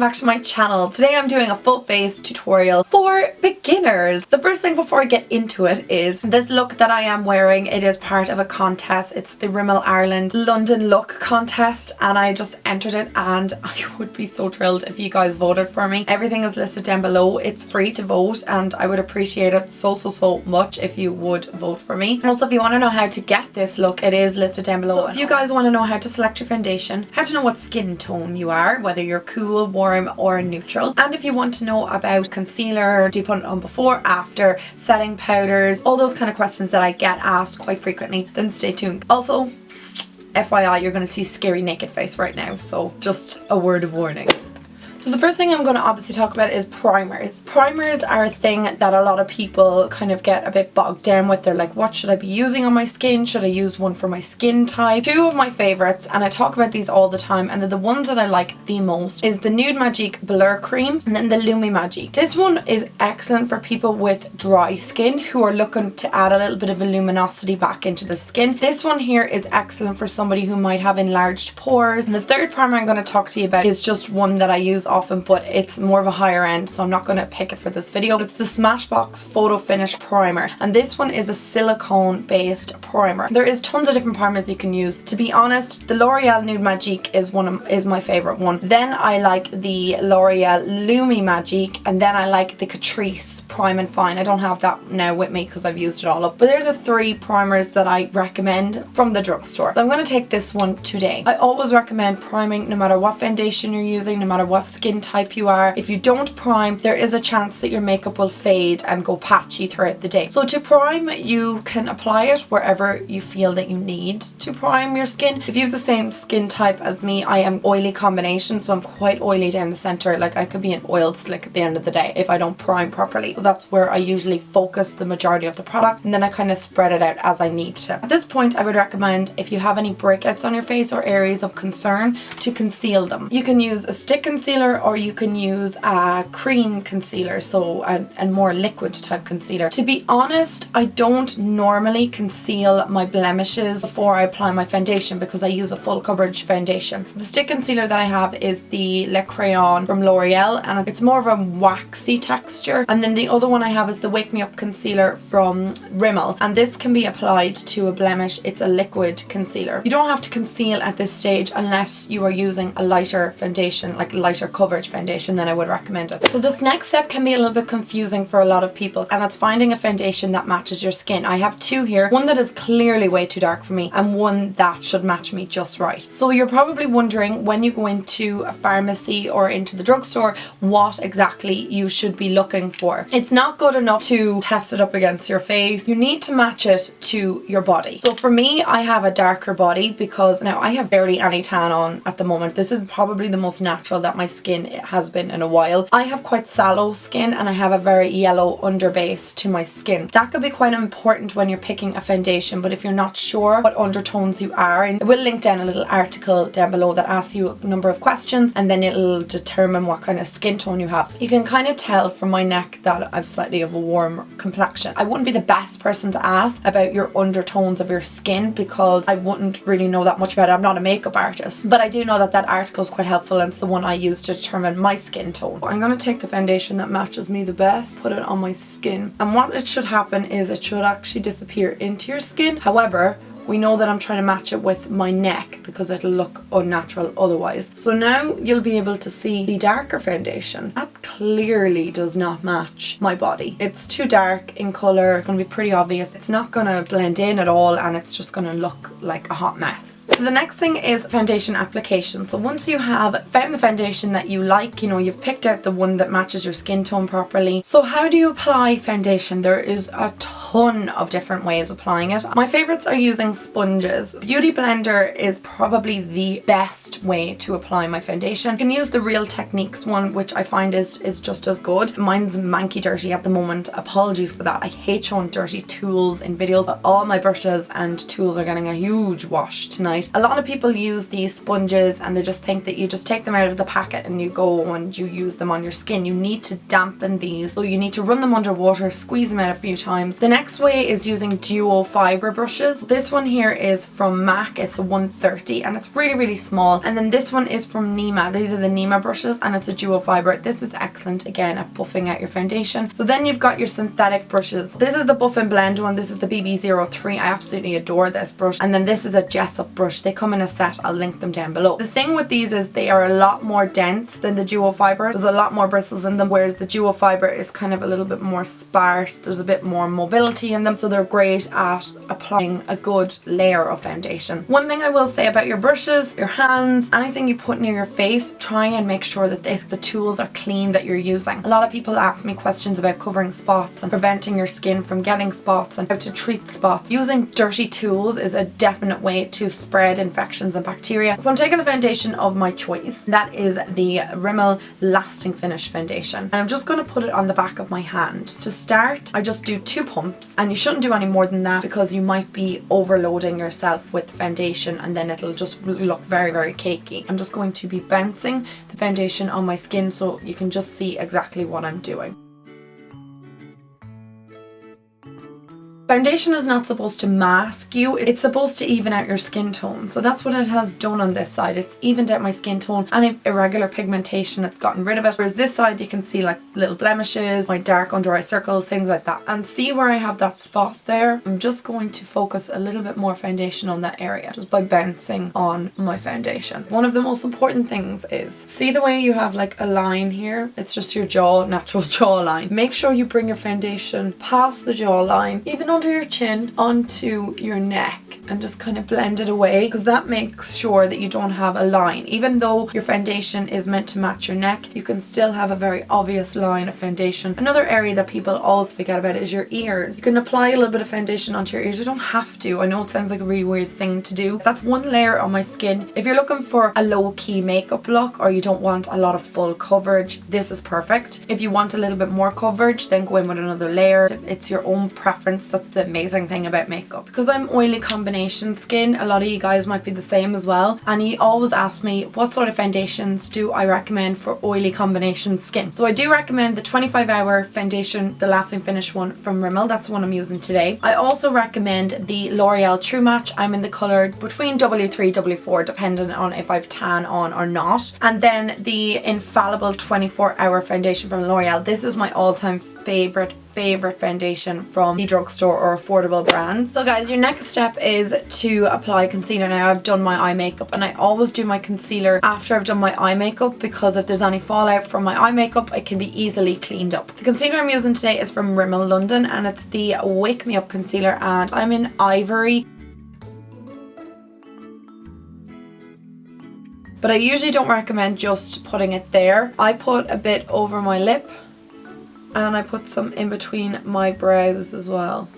back to my channel. Today I'm doing a full face tutorial for beginners. The first thing before I get into it is this look that I am wearing. It is part of a contest. It's the Rimmel Ireland London look contest and I just entered it, and I would be so thrilled if you guys voted for me. Everything is listed down below. It's free to vote and I would appreciate it so much if you would vote for me. Also, if you want to know how to get this look, it is listed down below. So if you guys want to know how to select your foundation, how to know what skin tone you are, whether you're cool, warm or neutral, and if you want to know about concealer, do you put it on before, after, setting powders, all those kind of questions that I get asked quite frequently, then stay tuned. Also, FYI, you're going to see scary naked face right now, so just a word of warning. So the first thing I'm going to obviously talk about is primers. Primers are a thing that a lot of people kind of get a bit bogged down with. They're like, what should I be using on my skin? Should I use one for my skin type? Two of my favorites, and I talk about these all the time, and they're the ones that I like the most, is the Nude Magic Blur Cream and then the Lumi Magic. This one is excellent for people with dry skin who are looking to add a little bit of a luminosity back into the skin. This one here is excellent for somebody who might have enlarged pores. And the third primer I'm going to talk to you about is just one that I use often, but it's more of a higher end, so I'm not going to pick it for this video. It's the Smashbox Photo Finish Primer, and this one is a silicone based primer. There is tons of different primers you can use. To be honest, the L'Oreal Nude Magic is my favorite one. Then I like the L'Oreal Lumi Magic, and then I like the Catrice Prime and Fine. I don't have that now with me because I've used it all up, but they're the three primers that I recommend from the drugstore. So I'm going to take this one today. I always recommend priming no matter what foundation you're using, no matter what skin type you are. If you don't prime, there is a chance that your makeup will fade and go patchy throughout the day. So to prime, you can apply it wherever you feel that you need to prime your skin. If you have the same skin type as me, I am oily combination, so I'm quite oily down the center. Like, I could be an oiled slick at the end of the day if I don't prime properly. So that's where I usually focus the majority of the product, and then I kind of spread it out as I need to. At this point, I would recommend, if you have any breakouts on your face or areas of concern, to conceal them. You can use a stick concealer or you can use a cream concealer, so a more liquid type concealer. To be honest, I don't normally conceal my blemishes before I apply my foundation because I use a full coverage foundation. So the stick concealer that I have is the Le Crayon from L'Oreal, and it's more of a waxy texture. And then the other one I have is the Wake Me Up concealer from Rimmel, and this can be applied to a blemish. It's a liquid concealer. You don't have to conceal at this stage unless you are using a lighter foundation, like lighter coverage foundation, then I would recommend it. So this next step can be a little bit confusing for a lot of people, and that's finding a foundation that matches your skin. I have two here, one that is clearly way too dark for me and one that should match me just right. So you're probably wondering, when you go into a pharmacy or into the drugstore, what exactly you should be looking for. It's not good enough to test it up against your face. You need to match it to your body. So for me, I have a darker body because now I have barely any tan on at the moment. This is probably the most natural that my skin has been in a while. I have quite sallow skin and I have a very yellow underbase to my skin. That could be quite important when you're picking a foundation, but if you're not sure what undertones you are, and I will link down a little article down below that asks you a number of questions and then it'll determine what kind of skin tone you have. You can kind of tell from my neck that I've slightly of a warm complexion. I wouldn't be the best person to ask about your undertones of your skin because I wouldn't really know that much about it. I'm not a makeup artist, but I do know that that article is quite helpful and it's the one I use to determine my skin tone. I'm going to take the foundation that matches me the best, put it on my skin, and what it should happen is it should actually disappear into your skin. However, we know that I'm trying to match it with my neck because it'll look unnatural otherwise. So now you'll be able to see the darker foundation. That clearly does not match my body. It's too dark in colour. It's going to be pretty obvious. It's not going to blend in at all and it's just going to look like a hot mess. So the next thing is foundation application. So once you have found the foundation that you like, you know, you've picked out the one that matches your skin tone properly. So how do you apply foundation? There is a ton of different ways of applying it. My favorites are using sponges. Beauty Blender is probably the best way to apply my foundation. You can use the Real Techniques one, which I find is just as good. Mine's manky dirty at the moment. Apologies for that. I hate showing dirty tools in videos, but all my brushes and tools are getting a huge wash tonight. A lot of people use these sponges and they just think that you just take them out of the packet and you go and you use them on your skin. You need to dampen these, so you need to run them under water, squeeze them out a few times. The next way is using duo fiber brushes. This one one here is from MAC. It's a 130 and it's really, really small. And then this one is from Nema. These are the Nema brushes and it's a dual fiber. This is excellent again at buffing out your foundation. So then you've got your synthetic brushes. This is the Buff and Blend one. This is the BB03. I absolutely adore this brush. And then this is a Jessup brush. They come in a set. I'll link them down below. The thing with these is they are a lot more dense than the dual fiber. There's a lot more bristles in them, whereas the dual fiber is kind of a little bit more sparse. There's a bit more mobility in them, so they're great at applying a good layer of foundation. One thing I will say about your brushes, your hands, anything you put near your face, try and make sure that the tools are clean that you're using. A lot of people ask me questions about covering spots and preventing your skin from getting spots and how to treat spots. Using dirty tools is a definite way to spread infections and bacteria. So I'm taking the foundation of my choice. That is the Rimmel Lasting Finish foundation. And I'm just going to put it on the back of my hand. To start, I just do 2 pumps, and you shouldn't do any more than that because you might be overloading yourself with foundation and then it'll just look very, very cakey. I'm just going to be bouncing the foundation on my skin so you can just see exactly what I'm doing. Foundation is not supposed to mask you, it's supposed to even out your skin tone. So that's what it has done on this side. It's evened out my skin tone, any irregular pigmentation, it's gotten rid of it. Whereas this side you can see like little blemishes, my dark under eye circles, things like that. And see where I have that spot there? I'm just going to focus a little bit more foundation on that area just by bouncing on my foundation. One of the most important things is, see the way you have like a line here? It's just your jaw, natural jawline. Make sure you bring your foundation past the jawline, even under your chin, onto your neck, and just kind of blend it away, because that makes sure that you don't have a line. Even though your foundation is meant to match your neck, you can still have a very obvious line of foundation. Another area that people always forget about is your ears. You can apply a little bit of foundation onto your ears. You don't have to. I know it sounds like a really weird thing to do. That's one layer on my skin. If you're looking for a low-key makeup look or you don't want a lot of full coverage, this is perfect. If you want a little bit more coverage, then go in with another layer. It's your own preference. That's the amazing thing about makeup. Because I'm oily combination skin, a lot of you guys might be the same as well, and you always ask me what sort of foundations do I recommend for oily combination skin. So I do recommend the 25-hour foundation, the Lasting Finish one from Rimmel. That's the one I'm using today. I also recommend the L'Oreal True Match. I'm in the colour between W3, W4, depending on if I've tan on or not. And then the Infallible 24-hour foundation from L'Oreal. This is my all-time favorite foundation from the drugstore or affordable brands. So guys, your next step is to apply concealer. Now I've done my eye makeup, and I always do my concealer after I've done my eye makeup, because if there's any fallout from my eye makeup, it can be easily cleaned up. The concealer I'm using today is from Rimmel London, and it's the Wake Me Up concealer, and I'm in Ivory. But I usually don't recommend just putting it there. I put a bit over my lip, and I put some in between my brows as well.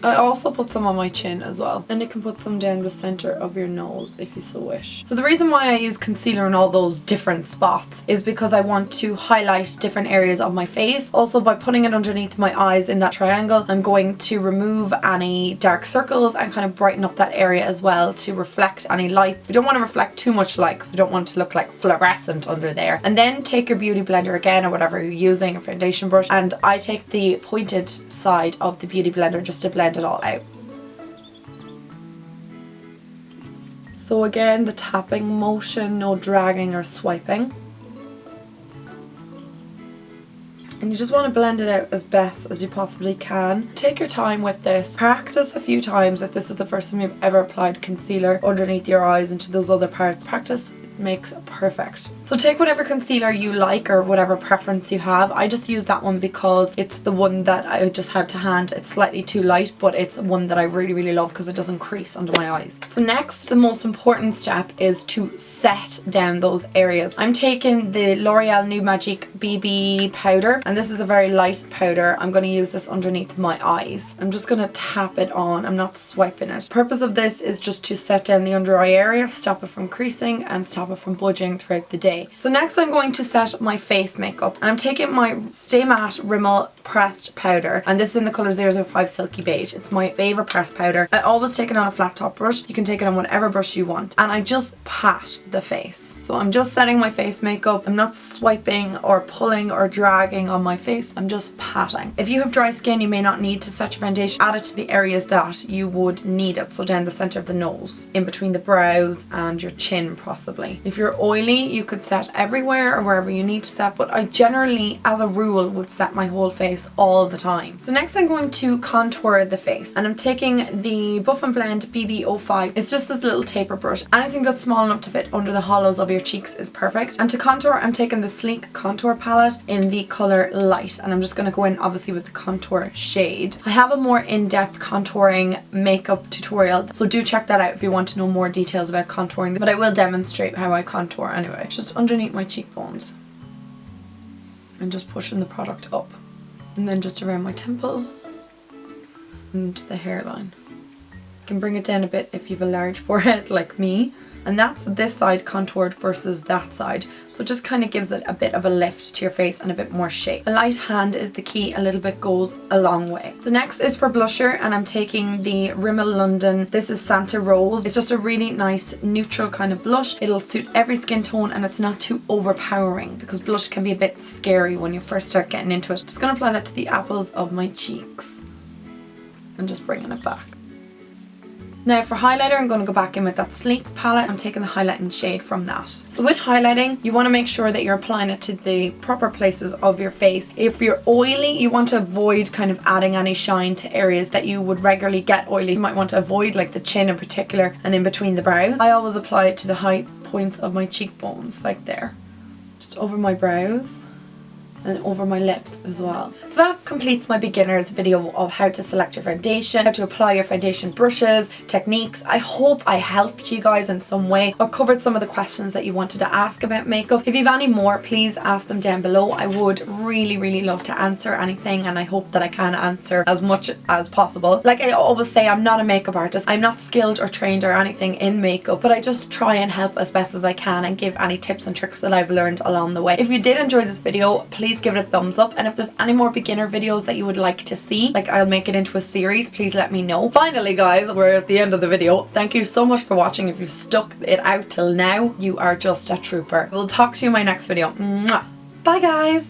I also put some on my chin as well, and you can put some down the center of your nose if you so wish. So the reason why I use concealer in all those different spots is because I want to highlight different areas of my face. Also, by putting it underneath my eyes in that triangle, I'm going to remove any dark circles and kind of brighten up that area as well to reflect any lights. We don't want to reflect too much light because we don't want to look like fluorescent under there. And then take your beauty blender again, or whatever you're using, a foundation brush, and I take the pointed side of the beauty blender just to blend it all out. So again, the tapping motion, no dragging or swiping. And you just want to blend it out as best as you possibly can. Take your time with this. Practice a few times if this is the first time you've ever applied concealer underneath your eyes into those other parts. Practice makes perfect. So take whatever concealer you like or whatever preference you have. I just use that one because it's the one that I just had to hand. It's slightly too light, but it's one that I really, really love because it doesn't crease under my eyes. So next, the most important step is to set down those areas. I'm taking the L'Oreal Nude Magic BB powder, and this is a very light powder. I'm going to use this underneath my eyes. I'm just going to tap it on. I'm not swiping it. The purpose of this is just to set down the under eye area, stop it from creasing and stop stop it from budging throughout the day. So next I'm going to set my face makeup, and I'm taking my Stay Matte Rimmel pressed powder, and this is in the colour 005 Silky Beige. It's my favourite pressed powder. I always take it on a flat top brush. You can take it on whatever brush you want, and I just pat the face. So I'm just setting my face makeup. I'm not swiping or pulling or dragging on my face. I'm just patting. If you have dry skin, you may not need to set your foundation. Add it to the areas that you would need it. So down the centre of the nose, in between the brows and your chin possibly. If you're oily, you could set everywhere or wherever you need to set, but I generally, as a rule, would set my whole face all the time. So next I'm going to contour the face, and I'm taking the Buff and Blend BB05. It's just this little taper brush. Anything that's small enough to fit under the hollows of your cheeks is perfect. And to contour, I'm taking the Sleek contour palette in the colour Light, and I'm just going to go in obviously with the contour shade. I have a more in-depth contouring makeup tutorial, so do check that out if you want to know more details about contouring, but I will demonstrate how I contour anyway. Just underneath my cheekbones and just pushing the product up, and then just around my temple and the hairline. You can bring it down a bit if you have a large forehead like me. And that's this side contoured versus that side, so it just kind of gives it a bit of a lift to your face and a bit more shape. A light hand is the key. A little bit goes a long way. So next is for blusher, and I'm taking the Rimmel London. This is Santa Rose. It's just a really nice neutral kind of blush. It'll suit every skin tone, and it's not too overpowering because blush can be a bit scary when you first start getting into it. Just gonna apply that to the apples of my cheeks and just bringing it back. Now for highlighter, I'm going to go back in with that Sleek palette. I'm taking the highlighting shade from that. So with highlighting, you want to make sure that you're applying it to the proper places of your face. If you're oily, you want to avoid kind of adding any shine to areas that you would regularly get oily. You might want to avoid like the chin in particular and in between the brows. I always apply it to the high points of my cheekbones, like there. Just over my brows and over my lip as well. So that completes my beginner's video of how to select your foundation, how to apply your foundation brushes, techniques. I hope I helped you guys in some way or covered some of the questions that you wanted to ask about makeup. If you have any more, please ask them down below. I would really love to answer anything, and I hope that I can answer as much as possible. Like I always say, I'm not a makeup artist. I'm not skilled or trained or anything in makeup, but I just try and help as best as I can and give any tips and tricks that I've learned along the way. If you did enjoy this video, please give it a thumbs up, and if there's any more beginner videos that you would like to see, like I'll make it into a series, please let me know. Finally guys, we're at the end of the video. Thank you so much for watching. If you've stuck it out till now, you are just a trooper. We'll talk to you in my next video. Mwah. Bye guys!